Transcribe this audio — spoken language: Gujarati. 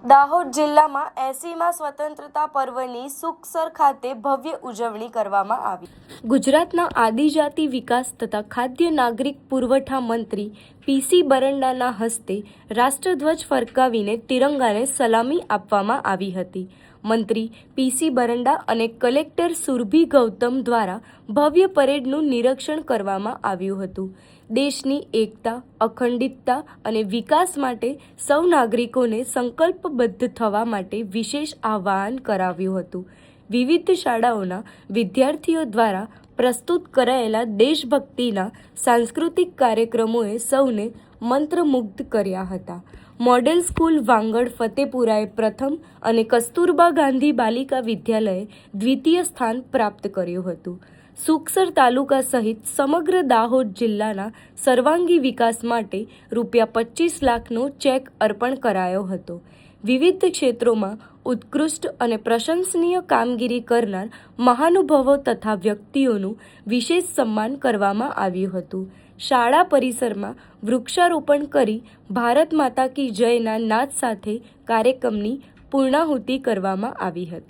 દાહોદ જિલ્લામાં 80મા સ્વતંત્રતા પર્વની સુખસર ખાતે ભવ્ય ઉજવણી કરવામાં આવી। ગુજરાતના આદિજાતિ વિકાસ તથા ખાદ્ય નાગરિક પુરવઠા મંત્રી પીસી બરંડાના હસ્તે રાષ્ટ્રધ્વજ ફરકાવીને તિરંગાને સલામી આપવામાં આવી હતી। મંત્રી પીસી બરંડા અને કલેક્ટર સુરભી ગૌતમ દ્વારા ભવ્ય પરેડનું નિરીક્ષણ કરવામાં આવ્યું હતું। દેશની એકતા, અખંડિતતા અને વિકાસ માટે સૌ નાગરિકોને સંકલ્પબદ્ધ થવા માટે વિશેષ આહ્વાન કરાવ્યું હતું। વિવિધ શાળાઓના વિદ્યાર્થીઓ દ્વારા પ્રસ્તુત કરાયેલા દેશભક્તિના સાંસ્કૃતિક કાર્યક્રમોએ સૌને મંત્રમુગ્ધ કર્યા હતા। મોડેલ સ્કૂલ વાંગડ ફતેપુરાએ પ્રથમ અને કસ્તુરબા ગાંધી બાલિકા વિદ્યાલયે દ્વિતીય સ્થાન પ્રાપ્ત કર્યું હતું। સુખસર તાલુકા સહિત સમગ્ર દાહોદ જિલ્લાના સર્વાંગી વિકાસ માટે ₹25 લાખનો ચેક અર્પણ કરાયો હતો। વિવિધ ક્ષેત્રોમાં ઉત્કૃષ્ટ અને પ્રશંસનીય કામગીરી કરનાર મહાનુભાવો તથા વ્યક્તિઓનું વિશેષ સન્માન કરવામાં આવ્યું હતું। શાળા પરિસરમાં વૃક્ષારોપણ કરી ભારત માતા કી જયના નાદ સાથે કાર્યક્રમની પૂર્ણાહુતિ કરવામાં આવી હતી।